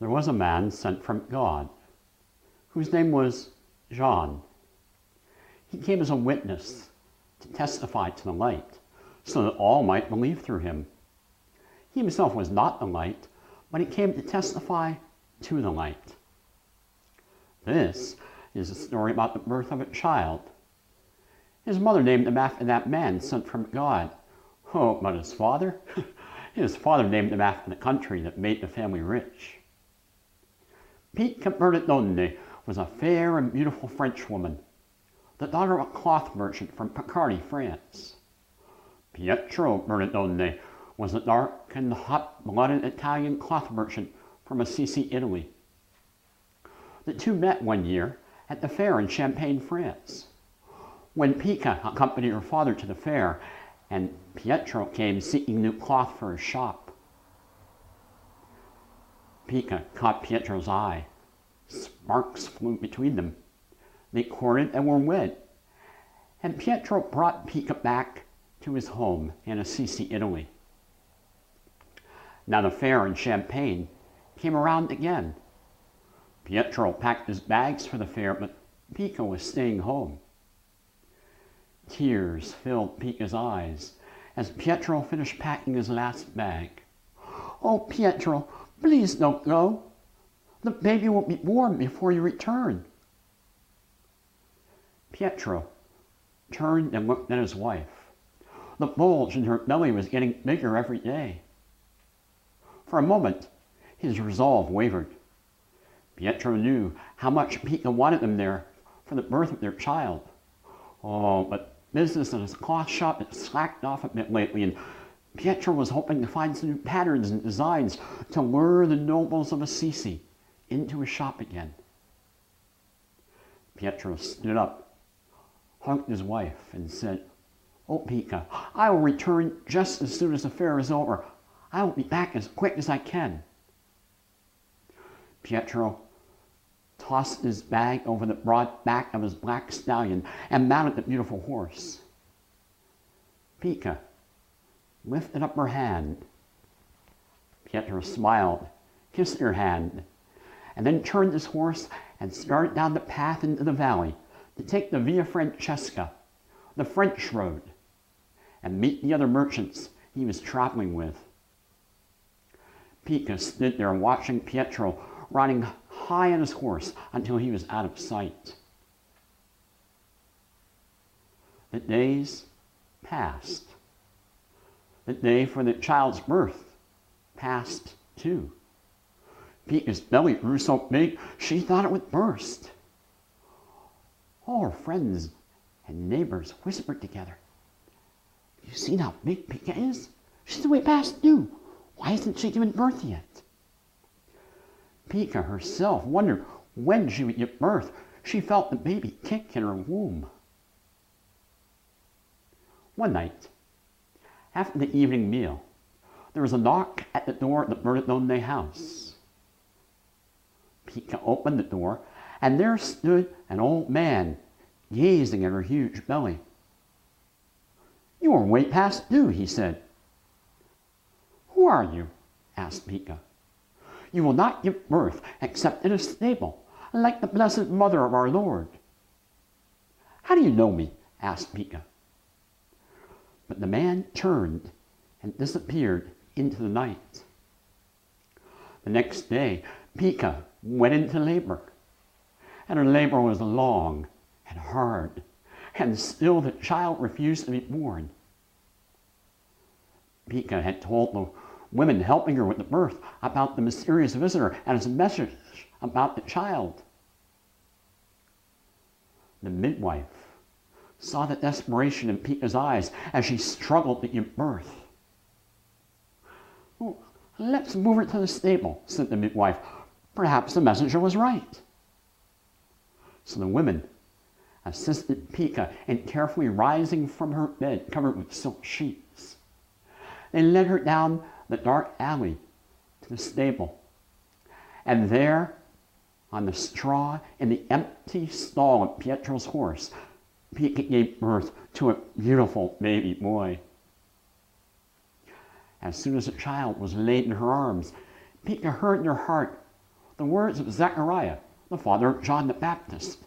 There was a man sent from God, whose name was John. He came as a witness to testify to the light, so that all might believe through him. He himself was not the light, but he came to testify to the light. This is a story about the birth of a child. His mother named him after that man sent from God. Oh, but his father? His father named him after the country that made the family rich. Picca Bernardone was a fair and beautiful French woman, the daughter of a cloth merchant from Picardy, France. Pietro Bernardone was a dark and hot-blooded Italian cloth merchant from Assisi, Italy. The two met one year at the fair in Champagne, France. When Picca accompanied her father to the fair, and Pietro came seeking new cloth for his shop. Picca caught Pietro's eye. Sparks flew between them. They courted and were wed, and Pietro brought Picca back to his home in Assisi, Italy. Now the fair in Champagne came around again. Pietro packed his bags for the fair, but Picca was staying home. Tears filled Picca's eyes as Pietro finished packing his last bag. "Oh, Pietro, please don't go. The baby won't be born before you return." Pietro turned and looked at his wife. The bulge in her belly was getting bigger every day. For a moment, his resolve wavered. Pietro knew how much Picca wanted them there for the birth of their child. Oh, but business at his cloth shop had slacked off a bit lately, and Pietro was hoping to find some new patterns and designs to lure the nobles of Assisi into his shop again. Pietro stood up, hugged his wife, and said, "Oh, Picca, I will return just as soon as the fair is over. I will be back as quick as I can." Pietro tossed his bag over the broad back of his black stallion and mounted the beautiful horse. Picca lifted up her hand. Pietro smiled, kissed her hand, and then turned his horse and started down the path into the valley to take the Via Francesca, the French road, and meet the other merchants he was traveling with. Picca stood there watching Pietro riding high on his horse until he was out of sight. The days passed. The day for the child's birth passed too. Picca's belly grew so big she thought it would burst. All her friends and neighbors whispered together, "You see how big Picca is? She's way past due. Why hasn't she given birth yet?" Picca herself wondered when she would give birth. She felt the baby kick in her womb. One night, after the evening meal, there was a knock at the door of the Bernardone house. Picca opened the door, and there stood an old man gazing at her huge belly. "You are way past due," he said. "Who are you?" asked Picca. "You will not give birth except in a stable, like the Blessed Mother of our Lord." "How do you know me?" asked Picca. But the man turned and disappeared into the night. The next day, Picca went into labor, and her labor was long and hard, and still the child refused to be born. Picca had told the women helping her with the birth about the mysterious visitor and his message about the child. The midwife saw the desperation in Picca's eyes as she struggled to give birth. "Well, let's move her to the stable," said the midwife. "Perhaps the messenger was right." So the women assisted Picca in carefully rising from her bed covered with silk sheets. They led her down the dark alley to the stable, and there, on the straw in the empty stall of Pietro's horse, Picca gave birth to a beautiful baby boy. As soon as the child was laid in her arms, Picca heard in her heart the words of Zechariah, the father of John the Baptist.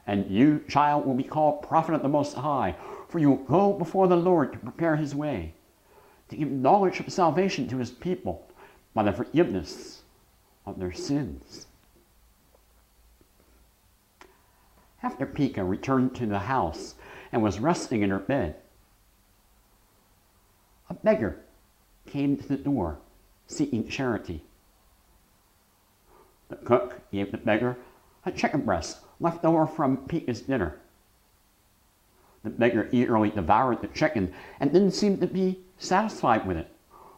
And you, child, will be called prophet of the Most High, for you will go before the Lord to prepare his way, to give knowledge of salvation to his people by the forgiveness of their sins. After Pekah returned to the house and was resting in her bed, a beggar came to the door seeking charity. The cook gave the beggar a chicken breast left over from Pekah's dinner. The beggar eagerly devoured the chicken and didn't seem to be satisfied with it.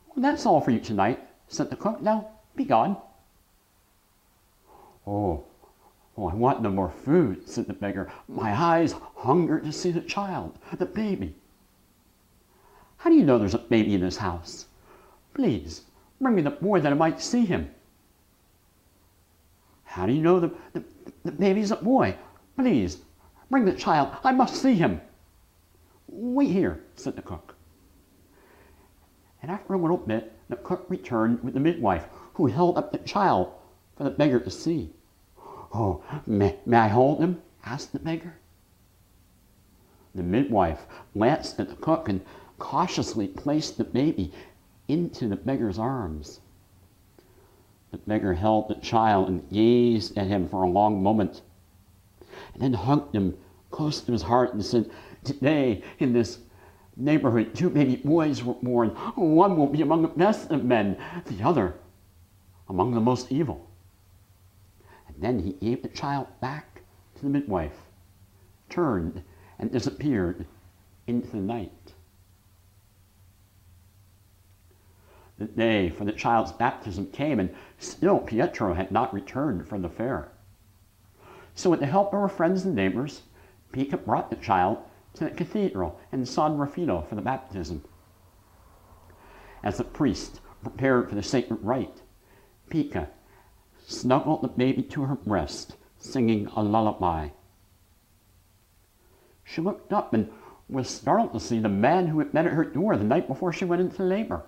"Well, that's all for you tonight," said the cook. "Now, be gone." Oh, I want no more food," said the beggar. "My eyes hunger to see the child, the baby." "How do you know there's a baby in this house? Please, bring me the boy that I might see him." "How do you know the baby's a boy? Please, bring the child. I must see him." "Wait here," said the cook. And after a little bit, the cook returned with the midwife, who held up the child for the beggar to see. "Oh, may I hold him?" asked the beggar. The midwife glanced at the cook and cautiously placed the baby into the beggar's arms. The beggar held the child and gazed at him for a long moment, and then hugged him close to his heart and said, "Today, in this neighborhood, 2 baby boys were born. One will be among the best of men, the other among the most evil." And then he gave the child back to the midwife, turned, and disappeared into the night. The day for the child's baptism came, and still Pietro had not returned from the fair. So with the help of her friends and neighbors, Pekah brought the child to the cathedral in San Rufino for the baptism. As the priest prepared for the sacred rite, Pekah snuggled the baby to her breast, singing a lullaby. She looked up and was startled to see the man who had met at her door the night before she went into labor.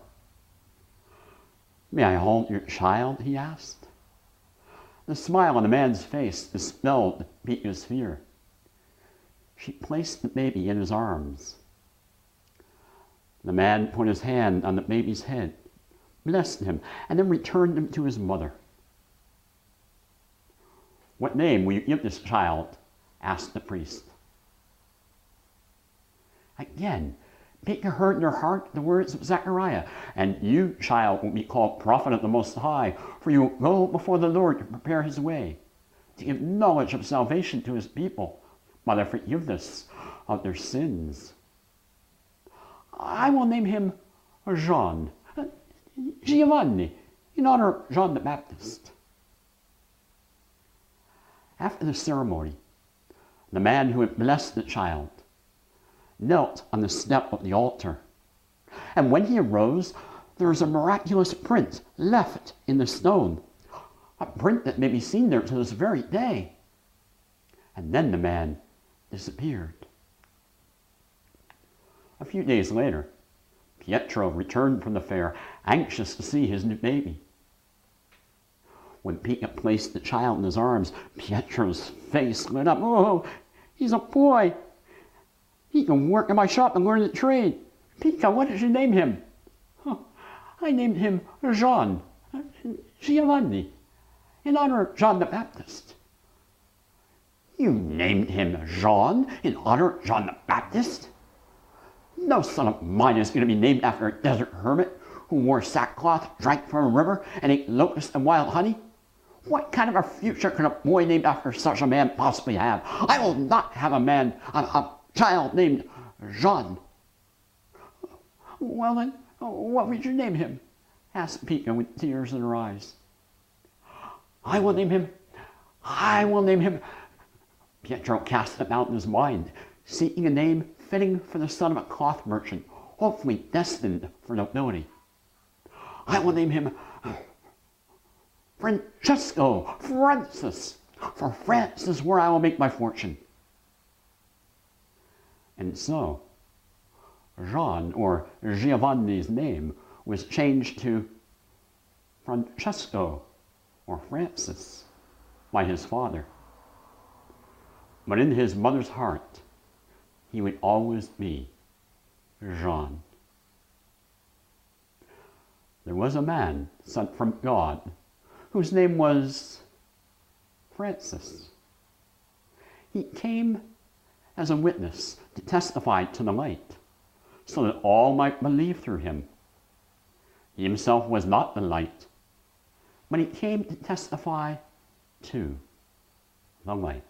"May I hold your child?" he asked. The smile on the man's face dispelled Pekah's fear. She placed the baby in his arms. The man put his hand on the baby's head, blessed him, and then returned him to his mother. "What name will you give this child?" asked the priest. Again, Pekah heard in her heart the words of Zechariah, "And you, child, will be called prophet of the Most High, for you will go before the Lord to prepare his way, to give knowledge of salvation to his people by the forgiveness of their sins. I will name him John, Giovanni, in honor of John the Baptist." After the ceremony, the man who had blessed the child knelt on the step of the altar. And when he arose, there was a miraculous print left in the stone, a print that may be seen there to this very day. And then the man disappeared. A few days later, Pietro returned from the fair, anxious to see his new baby. When Pekah placed the child in his arms, Pietro's face lit up. "Oh, he's a boy. He can work in my shop and learn the trade. Pekah, what did you name him?" "Oh, I named him John, Giovanni, in honor of John the Baptist." "You named him John in honor of John the Baptist? No son of mine is going to be named after a desert hermit who wore sackcloth, drank from a river, and ate locusts and wild honey. What kind of a future can a boy named after such a man possibly have? I will not have a child named Jean." "Well then, what would you name him?" asked Pekah with tears in her eyes. I will name him. Pietro cast about in his mind, seeking a name fitting for the son of a cloth merchant, hopefully destined for nobility. "I will name him Francis, for France is where I will make my fortune." And so, Jean, or Giovanni's name, was changed to Francesco, or Francis by his father. But in his mother's heart, he would always be Jean. There was a man sent from God whose name was Francis. He came as a witness to testify to the light, so that all might believe through him. He himself was not the light, but he came to testify to the light.